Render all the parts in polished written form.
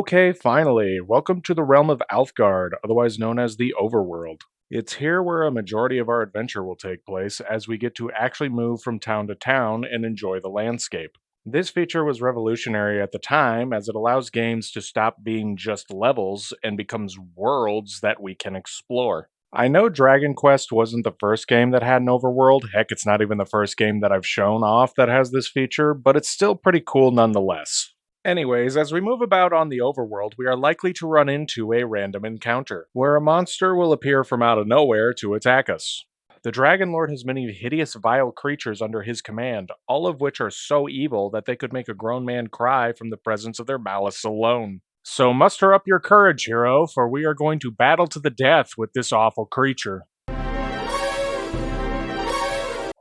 Okay, finally. Welcome to the realm of Alfgard, otherwise known as the Overworld. It's here where a majority of our adventure will take place as we get to actually move from town to town and enjoy the landscape. This feature was revolutionary at the time as it allows games to stop being just levels and becomes worlds that we can explore. I know Dragon Quest wasn't the first game that had an overworld. Heck, it's not even the first game that I've shown off that has this feature, but it's still pretty cool nonetheless. Anyways, as we move about on the overworld, we are likely to run into a random encounter, where a monster will appear from out of nowhere to attack us. The Dragon Lord has many hideous, vile creatures under his command, all of which are so evil that they could make a grown man cry from the presence of their malice alone. So muster up your courage, hero, for we are going to battle to the death with this awful creature.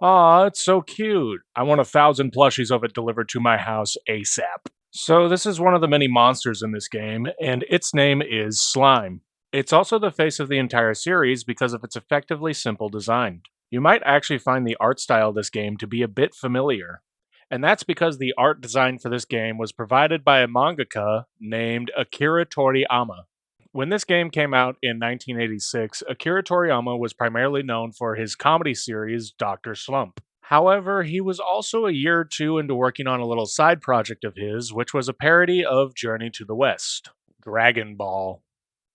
Aw, it's so cute. I want 1,000 plushies of it delivered to my house ASAP. So, this is one of the many monsters in this game, and its name is Slime. It's also the face of the entire series because of its effectively simple design. You might actually find the art style of this game to be a bit familiar. And that's because the art design for this game was provided by a mangaka named Akira Toriyama. When this game came out in 1986, Akira Toriyama was primarily known for his comedy series Dr. Slump. However, he was also a year or two into working on a little side project of his, which was a parody of Journey to the West, Dragon Ball.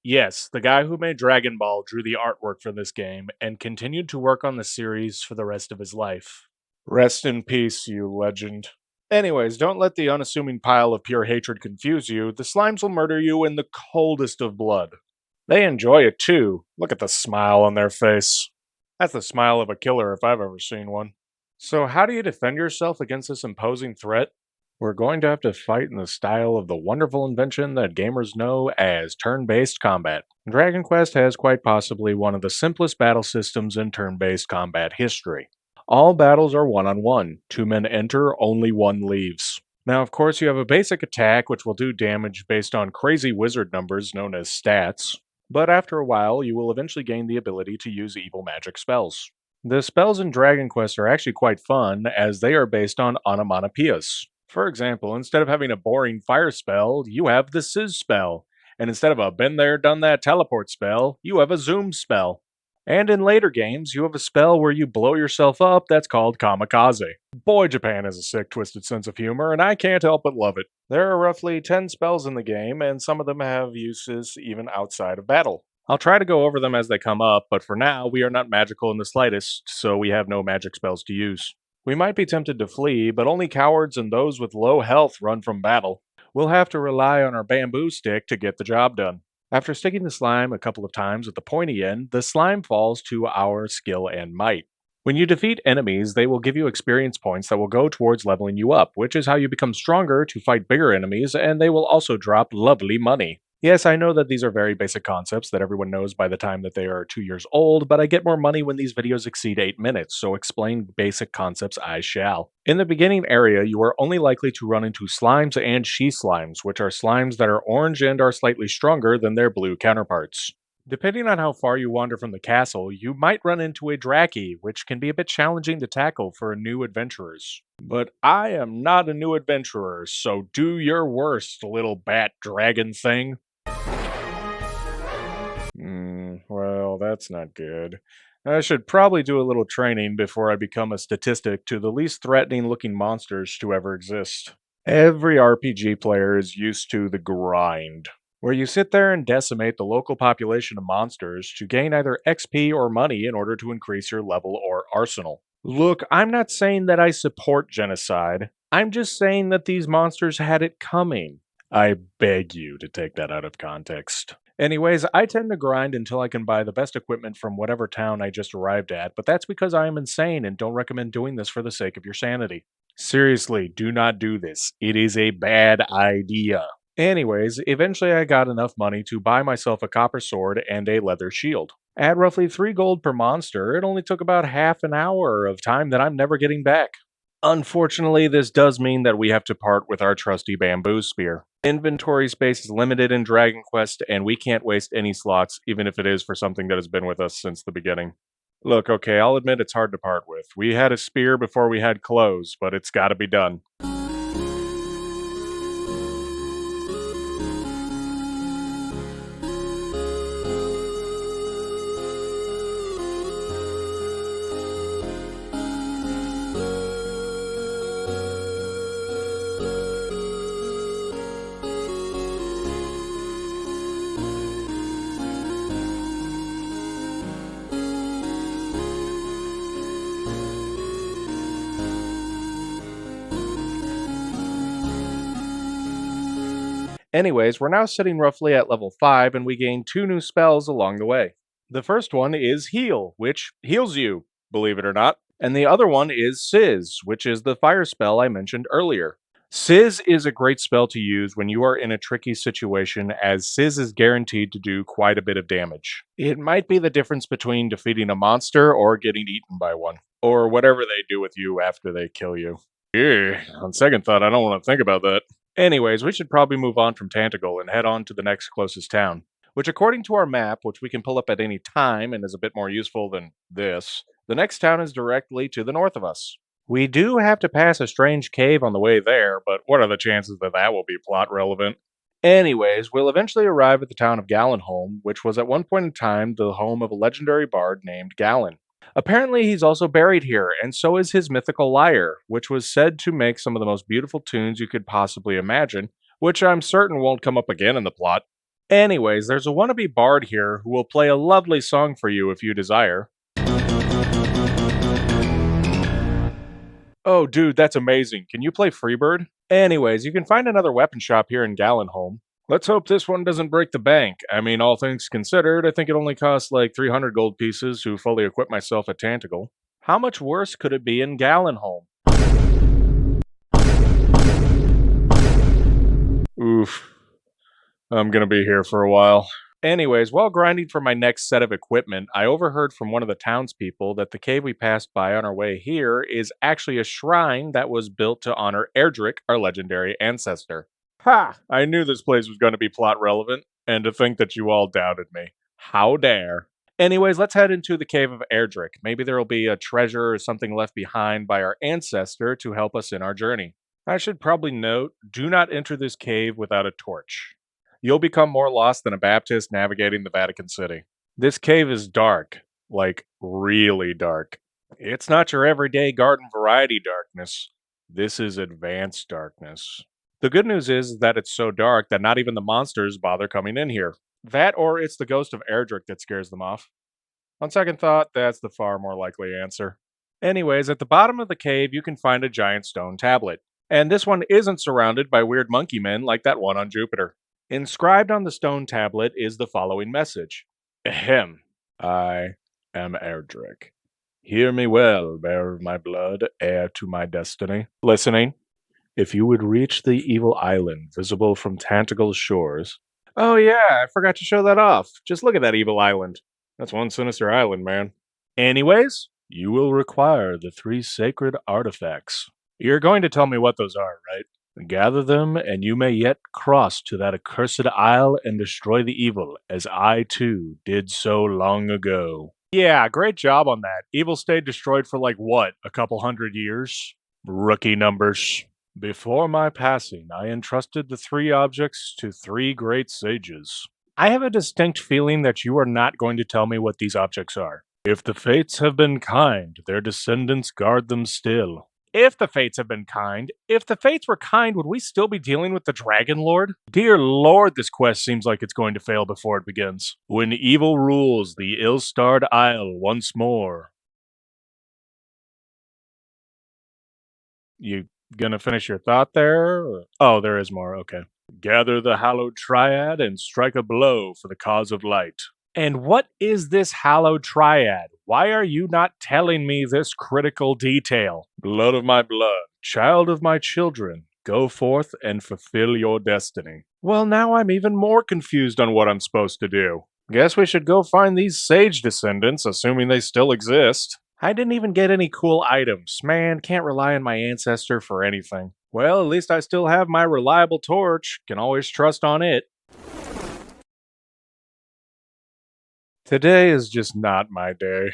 Yes, the guy who made Dragon Ball drew the artwork for this game and continued to work on the series for the rest of his life. Rest in peace, you legend. Anyways, don't let the unassuming pile of pure hatred confuse you. The slimes will murder you in the coldest of blood. They enjoy it too. Look at the smile on their face. That's the smile of a killer if I've ever seen one. So, how do you defend yourself against this imposing threat? We're going to have to fight in the style of the wonderful invention that gamers know as turn based combat. Dragon Quest has quite possibly one of the simplest battle systems in turn based combat history. All battles are one on one. Two men enter, only one leaves. Now, of course, you have a basic attack which will do damage based on crazy wizard numbers known as stats, but after a while, you will eventually gain the ability to use evil magic spells. The spells in Dragon Quest are actually quite fun, as they are based on onomatopoeias. For example, instead of having a boring fire spell, you have the Sizz spell. And instead of a been there, done that teleport spell, you have a zoom spell. And in later games, you have a spell where you blow yourself up that's called kamikaze. Boy, Japan has a sick, twisted sense of humor, and I can't help but love it. There are roughly 10 spells in the game, and some of them have uses even outside of battle. I'll try to go over them as they come up, but for now, we are not magical in the slightest, so we have no magic spells to use. We might be tempted to flee, but only cowards and those with low health run from battle. We'll have to rely on our bamboo stick to get the job done. After sticking the slime a couple of times with the pointy end, the slime falls to our skill and might. When you defeat enemies, they will give you experience points that will go towards leveling you up, which is how you become stronger to fight bigger enemies, and they will also drop lovely money. Yes, I know that these are very basic concepts that everyone knows by the time that they are 2 years old, but I get more money when these videos exceed 8 minutes, so explain basic concepts I shall. In the beginning area, you are only likely to run into slimes and she slimes, which are slimes that are orange and are slightly stronger than their blue counterparts. Depending on how far you wander from the castle, you might run into a Draki, which can be a bit challenging to tackle for new adventurers. But I am not a new adventurer, so do your worst, little bat dragon thing. Well, that's not good. I should probably do a little training before I become a statistic to the least threatening looking monsters to ever exist. Every RPG player is used to the grind, where you sit there and decimate the local population of monsters to gain either XP or money in order to increase your level or arsenal. Look, I'm not saying that I support genocide. I'm just saying that these monsters had it coming. I beg you to take that out of context. Anyways, I tend to grind until I can buy the best equipment from whatever town I just arrived at, but that's because I am insane and don't recommend doing this for the sake of your sanity. Seriously, do not do this. It is a bad idea. Anyways, eventually I got enough money to buy myself a copper sword and a leather shield. At roughly 3 gold per monster, it only took about half an hour of time that I'm never getting back. Unfortunately, this does mean that we have to part with our trusty bamboo spear. Inventory space is limited in Dragon Quest, and we can't waste any slots, even if it is for something that has been with us since the beginning. Look, okay, I'll admit it's hard to part with. We had a spear before we had clothes, but it's gotta be done. Anyways, we're now sitting roughly at level 5 and we gain 2 new spells along the way. The first one is Heal, which heals you, believe it or not. And the other one is Sizz, which is the fire spell I mentioned earlier. Sizz is a great spell to use when you are in a tricky situation, as Sizz is guaranteed to do quite a bit of damage. It might be the difference between defeating a monster or getting eaten by one, or whatever they do with you after they kill you. Yeah, on second thought, I don't want to think about that. Anyways, we should probably move on from Tantagle and head on to the next closest town, which, according to our map, which we can pull up at any time and is a bit more useful than this, the next town is directly to the north of us. We do have to pass a strange cave on the way there, but what are the chances that that will be plot relevant? Anyways, we'll eventually arrive at the town of Galenholm, which was at one point in time the home of a legendary bard named Galen. Apparently, he's also buried here, and so is his mythical lyre, which was said to make some of the most beautiful tunes you could possibly imagine, which I'm certain won't come up again in the plot. Anyways, there's a wannabe bard here who will play a lovely song for you if you desire. Oh, dude, that's amazing. Can you play Freebird? Anyways, you can find another weapon shop here in Galenholm. Let's hope this one doesn't break the bank. I mean, all things considered, I think it only costs like 300 gold pieces to fully equip myself at Tantagle. How much worse could it be in Galenholm? Oof, I'm gonna be here for a while. Anyways, while grinding for my next set of equipment, I overheard from one of the townspeople that the cave we passed by on our way here is actually a shrine that was built to honor Erdrick, our legendary ancestor. Ha! I knew this place was going to be plot relevant, and to think that you all doubted me. How dare. Anyways, let's head into the cave of Erdrick. Maybe there will be a treasure or something left behind by our ancestor to help us in our journey. I should probably note, do not enter this cave without a torch. You'll become more lost than a Baptist navigating the Vatican City. This cave is dark, like really dark. It's not your everyday garden variety darkness. This is advanced darkness. The good news is that it's so dark that not even the monsters bother coming in here. That or it's the ghost of Erdrick that scares them off. On second thought, that's the far more likely answer. Anyways, at the bottom of the cave, you can find a giant stone tablet. And this one isn't surrounded by weird monkey men like that one on Jupiter. Inscribed on the stone tablet is the following message. Ahem. I am Erdrick. Hear me well, bearer of my blood, heir to my destiny. Listening. If you would reach the evil island visible from Tantagle's shores. Oh, yeah, I forgot to show that off. Just look at that evil island. That's one sinister island, man. Anyways, you will require the 3 sacred artifacts. You're going to tell me what those are, right? Gather them, and you may yet cross to that accursed isle and destroy the evil, as I too did so long ago. Yeah, great job on that. Evil stayed destroyed for like what, a couple hundred years? Rookie numbers. Before my passing, I entrusted the 3 objects to 3 great sages. I have a distinct feeling that you are not going to tell me what these objects are. If the fates have been kind, their descendants guard them still. If the fates have been kind, if the fates were kind, would we still be dealing with the Dragon Lord? Dear Lord, this quest seems like it's going to fail before it begins. When evil rules the ill-starred isle once more. You gonna finish your thought there? Oh, there is more, okay. Gather the hallowed triad and strike a blow for the cause of light. And what is this hallowed triad? Why are you not telling me this critical detail? Blood of my blood, child of my children, go forth and fulfill your destiny. Well, now I'm even more confused on what I'm supposed to do. Guess we should go find these sage descendants, assuming they still exist. I didn't even get any cool items. Man, can't rely on my ancestor for anything. Well, at least I still have my reliable torch. Can always trust on it. Today is just not my day.